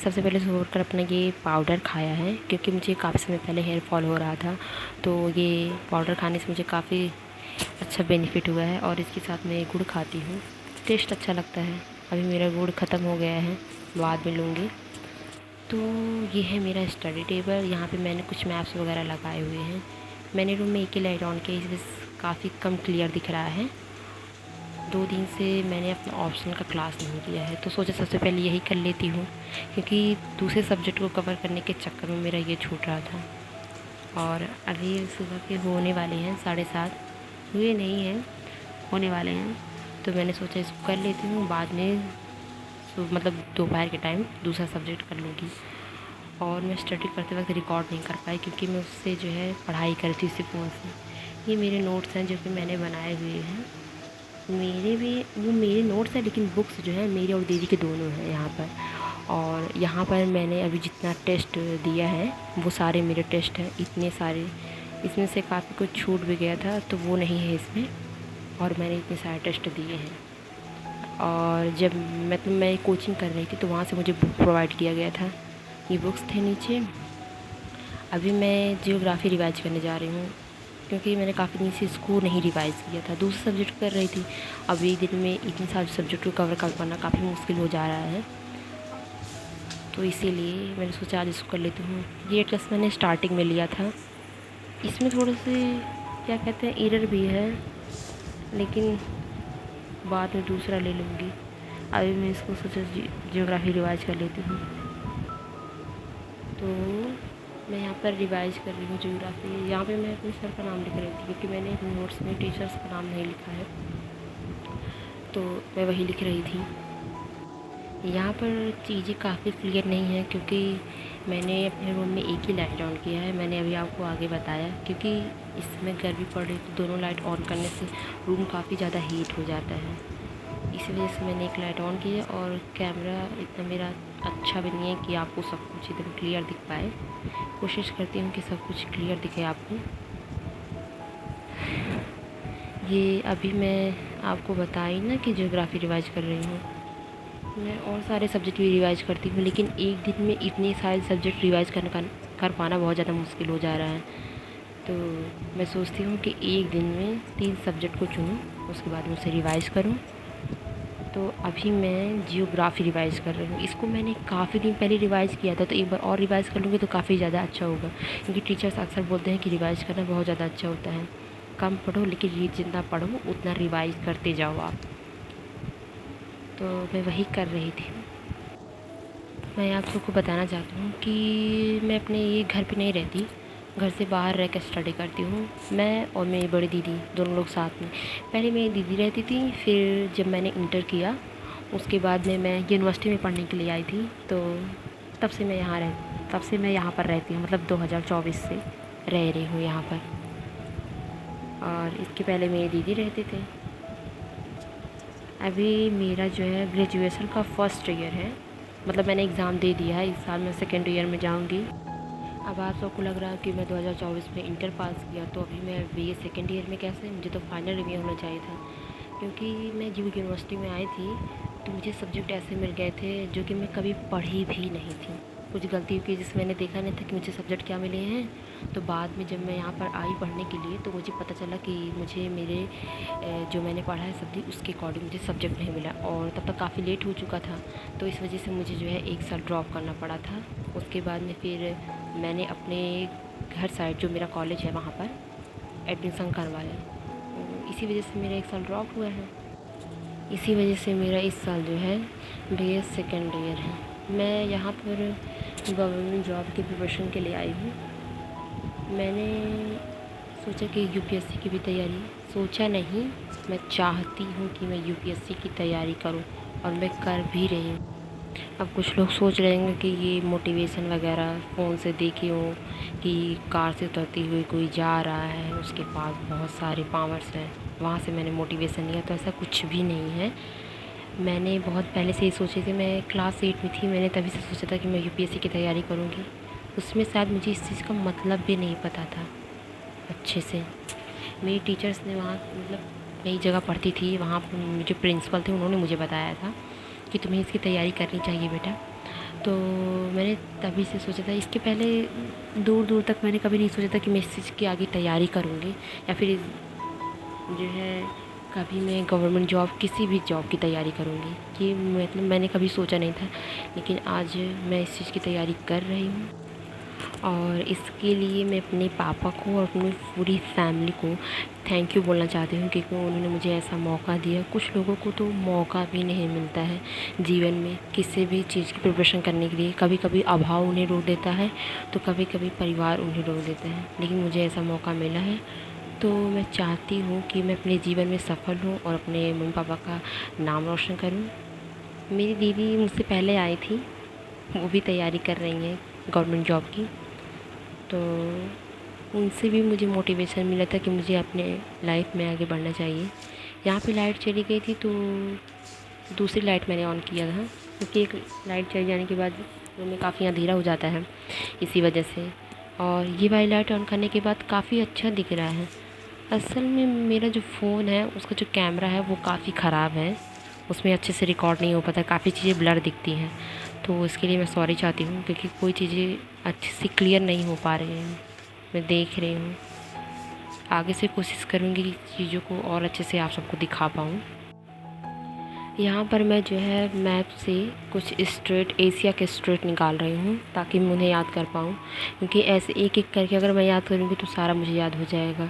सबसे पहले सुबह उठकर अपना ये पाउडर खाया है, क्योंकि मुझे काफ़ी समय पहले हेयर फॉल हो रहा था। तो ये पाउडर खाने से मुझे काफ़ी अच्छा बेनिफिट हुआ है। और इसके साथ मैं गुड़ खाती हूँ, टेस्ट अच्छा लगता है। अभी मेरा गुड़ ख़त्म हो गया है, बाद में लूँगी। तो ये है मेरा स्टडी टेबल। यहाँ पे मैंने कुछ मैप्स वगैरह लगाए हुए हैं। मैंने रूम में एक ही लाइट ऑन किया, इस वजह काफ़ी कम क्लियर दिख रहा है। 2 दिन से मैंने अपना ऑप्शनल का क्लास नहीं किया है, तो सोचा सबसे पहले यही कर लेती हूँ, क्योंकि दूसरे सब्जेक्ट को कवर करने के चक्कर में मेरा ये छूट रहा था। और अभी सुबह के होने वाले हैं 7:30, हुए नहीं हैं, होने वाले हैं। तो मैंने सोचा इसको कर लेती हूँ, बाद में मतलब दोपहर के टाइम दूसरा सब्जेक्ट कर लूँगी। और मैं स्टडी करते वक्त रिकॉर्ड नहीं कर पाई, क्योंकि मैं उससे जो है पढ़ाई कर रही थी उसी फ़ोन से। ये मेरे नोट्स हैं जो कि मैंने बनाए हुए हैं। वो मेरे नोट्स हैं, लेकिन बुक्स जो है मेरी और दीदी के दोनों हैं यहाँ पर। और यहाँ पर मैंने अभी जितना टेस्ट दिया है वो सारे मेरे टेस्ट हैं, इतने सारे। इसमें से काफ़ी कुछ छूट भी गया था, तो वो नहीं है इसमें। और मैंने इतने सारे टेस्ट दिए हैं। और जब मैं कोचिंग कर रही थी, तो वहाँ से मुझे बुक प्रोवाइड किया गया था। ये बुक्स थे नीचे। अभी मैं जियोग्राफ़ी रिवाइज करने जा रही हूँ, क्योंकि मैंने काफ़ी दिन से इसको नहीं रिवाइज़ किया था, दूसरे सब्जेक्ट कर रही थी। अब एक दिन में इतने सारे सब्जेक्ट को कवर कर पाना काफ़ी मुश्किल हो जा रहा है, तो इसीलिए मैंने सोचा आज इसको कर लेती हूँ। ये टेस्ट मैंने स्टार्टिंग में लिया था, इसमें थोड़े से क्या कहते हैं एरर भी है, लेकिन बाद में दूसरा ले लूँगी। अभी मैं इसको सोचा जियोग्राफी रिवाइज कर लेती हूँ। तो मैं यहाँ पर रिवाइज कर रही हूँ जियोग्राफी। यहाँ पे मैं अपने सर का नाम लिख रही थी, क्योंकि मैंने अपने नोट्स में टीचर्स का नाम नहीं लिखा है, तो मैं वही लिख रही थी। यहाँ पर चीज़ें काफ़ी क्लियर नहीं है, क्योंकि मैंने अपने रूम में एक ही लाइट ऑन किया है। मैंने अभी आपको आगे बताया, क्योंकि इसमें गर्मी पड़ रही तो दोनों लाइट ऑन करने से रूम काफ़ी ज़्यादा हीट हो जाता है। इस वजह से मैंने एक लाइट ऑन की है। और कैमरा इतना मेरा अच्छा भी नहीं है कि आपको सब कुछ एकदम क्लियर दिख पाए। कोशिश करती हूँ कि सब कुछ क्लियर दिखे आपको। ये अभी मैं आपको बताई ना कि जियोग्राफी रिवाइज कर रही हूँ। मैं और सारे सब्जेक्ट भी रिवाइज करती हूँ, लेकिन एक दिन में इतने सारे सब्जेक्ट रिवाइज कर पाना बहुत ज़्यादा मुश्किल हो जा रहा है। तो मैं सोचती हूँ कि एक दिन में 3 सब्जेक्ट को चुनूँ, उसके बाद मैं उसे रिवाइज़ करूँ। तो अभी मैं जियोग्राफ़ी रिवाइज़ कर रही हूँ। इसको मैंने काफ़ी दिन पहले रिवाइज़ किया था, तो एक बार और रिवाइज़ कर लूँगी तो काफ़ी ज़्यादा अच्छा होगा, क्योंकि टीचर्स अक्सर बोलते हैं कि रिवाइज़ करना बहुत ज़्यादा अच्छा होता है। कम पढ़ो, लेकिन जितना पढ़ो उतना रिवाइज़ करते जाओ आप। तो मैं वही कर रही थी। मैं आप सबको बताना चाहती हूँ कि मैं अपने ये घर पे नहीं रहती, घर से बाहर रह कर स्टडी करती हूँ। मैं और मेरी बड़ी दीदी दोनों लोग साथ में। पहले मेरी दीदी रहती थी, फिर जब मैंने इंटर किया उसके बाद में मैं यूनिवर्सिटी में पढ़ने के लिए आई थी, तो तब से मैं यहाँ पर रहती हूँ। मतलब 2024 से रह रही हूँ यहाँ पर। और इसके पहले मेरी दीदी रहते थे। अभी मेरा जो है ग्रेजुएशन का फर्स्ट ईयर है, मतलब मैंने एग्ज़ाम दे दिया है। इस साल मैं सेकेंड ईयर में जाऊंगी। अब आप सबको लग रहा है कि मैं 2024 में इंटर पास किया, तो अभी मैं बीए सेकेंड ईयर में कैसे? मुझे तो फाइनल रिव्यू होना चाहिए था, क्योंकि मैं जो यूनिवर्सिटी में आई थी तो मुझे सब्जेक्ट ऐसे मिल गए थे जो कि मैं कभी पढ़ी भी नहीं थी। कुछ गलती की जिससे मैंने देखा नहीं था कि मुझे सब्जेक्ट क्या मिले हैं। तो बाद में जब मैं यहाँ पर आई पढ़ने के लिए, तो मुझे पता चला कि मुझे मेरे जो मैंने पढ़ा है सब्जेक्ट, उसके अकॉर्डिंग मुझे सब्जेक्ट नहीं मिला। और तब तक काफ़ी लेट हो चुका था, तो इस वजह से मुझे जो है 1 साल ड्रॉप करना पड़ा था। उसके बाद में फिर मैंने अपने घर साइड जो मेरा कॉलेज है वहाँ पर एडमिशन करवाया। इसी वजह से मेरा 1 साल ड्रॉप हुआ है। इसी वजह से मेरा इस साल जो है बीए सेकेंड ईयर है। मैं यहाँ पर गवर्नमेंट जॉब की प्रिपरेशन के लिए आई हूँ। मैंने सोचा कि यूपीएससी की भी तैयारी, सोचा नहीं, मैं चाहती हूँ कि मैं यूपीएससी की तैयारी करूँ, और मैं कर भी रही हूँ। अब कुछ लोग सोच रहे होंगे कि ये मोटिवेशन वगैरह फ़ोन से देखी हो कि कार से उतरती हुई कोई जा रहा है, उसके पास बहुत सारे पावर्स हैं, वहाँ से मैंने मोटिवेशन लिया। तो ऐसा कुछ भी नहीं है। मैंने बहुत पहले से ही सोची थी, मैं क्लास 8 में थी, मैंने तभी से सोचा था कि मैं यूपीएससी की तैयारी करूँगी। उसमें शायद मुझे इस चीज़ का मतलब भी नहीं पता था अच्छे से। मेरी टीचर्स ने वहाँ, मतलब नई जगह पढ़ती थी, वहाँ जो प्रिंसिपल थे उन्होंने मुझे बताया था कि तुम्हें इसकी तैयारी करनी चाहिए बेटा। तो मैंने तभी से सोचा था। इसके पहले दूर दूर तक मैंने कभी नहीं सोचा था कि मैं इस चीज़ की आगे तैयारी करूँगी या फिर जो है कभी मैं गवर्नमेंट जॉब किसी भी जॉब की तैयारी करूँगी, कि मतलब मैंने कभी सोचा नहीं था। लेकिन आज मैं इस चीज़ की तैयारी कर रही हूँ और इसके लिए मैं अपने पापा को और अपनी पूरी फैमिली को थैंक यू बोलना चाहती हूँ, क्योंकि उन्होंने मुझे ऐसा मौका दिया। कुछ लोगों को तो मौका भी नहीं मिलता है जीवन में किसी भी चीज़ की प्रिपरेशन करने के लिए। कभी कभी अभाव उन्हें रोक देता है तो कभी कभी परिवार उन्हें रोक देता है, लेकिन मुझे ऐसा मौका मिला है। तो मैं चाहती हूँ कि मैं अपने जीवन में सफल हूँ और अपने मम्मी पापा का नाम रोशन करूँ। मेरी दीदी मुझसे पहले आई थी, वो भी तैयारी कर रही हैं गवर्नमेंट जॉब की। तो उनसे भी मुझे मोटिवेशन मिला था कि मुझे अपने लाइफ में आगे बढ़ना चाहिए। यहाँ पे लाइट चली गई थी तो दूसरी लाइट मैंने ऑन किया था, क्योंकि एक लाइट चली जाने के बाद रूम में काफ़ी अंधेरा हो जाता है इसी वजह से। और ये वाली लाइट ऑन करने के बाद काफ़ी अच्छा दिख रहा है। असल में मेरा जो फ़ोन है उसका जो कैमरा है वो काफ़ी ख़राब है, उसमें अच्छे से रिकॉर्ड नहीं हो पाता, काफ़ी चीज़ें ब्लर दिखती हैं। तो इसके लिए मैं सॉरी चाहती हूँ, क्योंकि कोई चीज़ें अच्छे से क्लियर नहीं हो पा रही हैं। मैं देख रही हूँ, आगे से कोशिश करूँगी कि चीज़ों को और अच्छे से आप सबको दिखा पाऊँ। यहाँ पर मैं जो है मैप से कुछ स्टेट, एशिया के स्टेट निकाल रही हूँ ताकि मैं उन्हें याद कर पाऊँ, क्योंकि ऐसे एक एक करके अगर मैं याद करूँगी तो सारा मुझे याद हो जाएगा।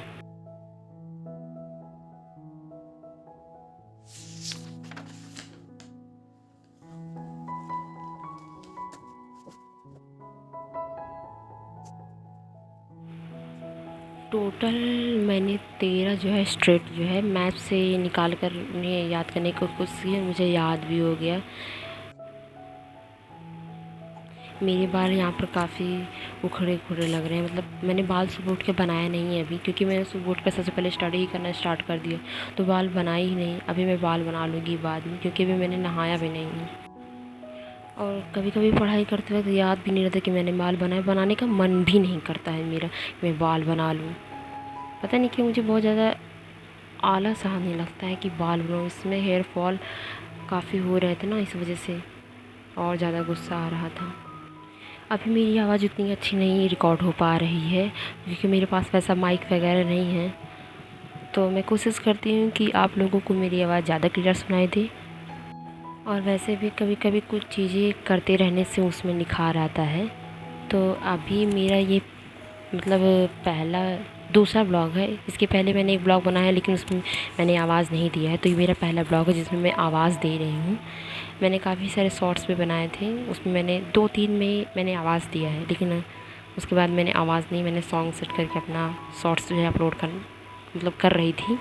टोटल मैंने 13 जो है स्ट्रेट जो है मैप से निकाल कर उन्हें याद करने की कोशिश की, मुझे याद भी हो गया। मेरे बाल यहाँ पर काफ़ी उखड़े उखड़े लग रहे हैं, मतलब मैंने बाल सुबह उठ के बनाया नहीं है अभी, क्योंकि मैंने सुबह उठ कर सबसे पहले स्टडी ही करना स्टार्ट कर दिया, तो बाल बनाए ही नहीं। अभी मैं बाल बना लूँगी बाद में, क्योंकि अभी मैंने नहाया भी नहीं है। और कभी कभी पढ़ाई करते वक्त याद भी नहीं रहता कि मैंने बाल बनाए, बनाने का मन भी नहीं करता है मेरा मैं बाल बना लूँ। पता नहीं क्यों मुझे बहुत ज़्यादा आलस आने लगता है कि बाल बनाऊँ। इसमें हेयर फॉल काफ़ी हो रहे थे ना, इस वजह से और ज़्यादा गुस्सा आ रहा था। अभी मेरी आवाज़ उतनी अच्छी नहीं रिकॉर्ड हो पा रही है, क्योंकि मेरे पास वैसा माइक वगैरह नहीं है। तो मैं कोशिश करती हूँ कि आप लोगों को मेरी आवाज़ ज़्यादा क्लियर सुनाई दे। और वैसे भी कभी कभी कुछ चीज़ें करते रहने से उसमें निखार आता है। तो अभी मेरा ये मतलब दूसरा ब्लॉग है। इसके पहले मैंने एक ब्लॉग बनाया लेकिन उसमें मैंने आवाज़ नहीं दिया है, तो ये मेरा पहला ब्लॉग है जिसमें मैं आवाज़ दे रही हूँ। मैंने काफ़ी सारे शॉर्ट्स भी बनाए थे, उसमें मैंने 2-3 में मैंने आवाज़ दिया है, लेकिन उसके बाद मैंने आवाज़ नहीं, मैंने सॉन्ग सेट करके अपना शॉर्ट्स जो है अपलोड कर रही थी।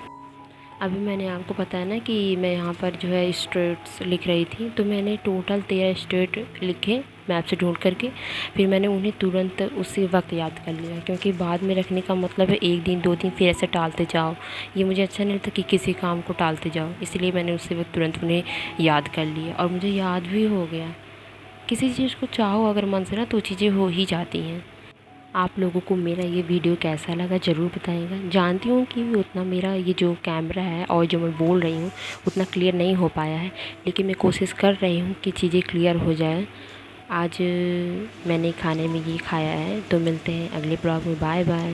अभी मैंने आपको बताया ना कि मैं यहाँ पर जो है स्टेट्स लिख रही थी, तो मैंने टोटल 13 स्टेट लिखे मैप से ढूंढ करके। फिर मैंने उन्हें तुरंत उसी वक्त याद कर लिया, क्योंकि बाद में रखने का मतलब है 1 दिन 2 दिन फिर ऐसे टालते जाओ, ये मुझे अच्छा नहीं लगता कि किसी काम को टालते जाओ। इसलिए मैंने उसी वक्त तुरंत उन्हें याद कर लिया और मुझे याद भी हो गया। किसी चीज़ को चाहो अगर मन से ना तो चीज़ें हो ही जाती हैं। आप लोगों को मेरा ये वीडियो कैसा लगा ज़रूर बताइएगा। जानती हूँ कि उतना मेरा ये जो कैमरा है और जो मैं बोल रही हूँ उतना क्लियर नहीं हो पाया है, लेकिन मैं कोशिश कर रही हूँ कि चीज़ें क्लियर हो जाए। आज मैंने खाने में ये खाया है, तो मिलते हैं अगले ब्लॉग में। Bye bye.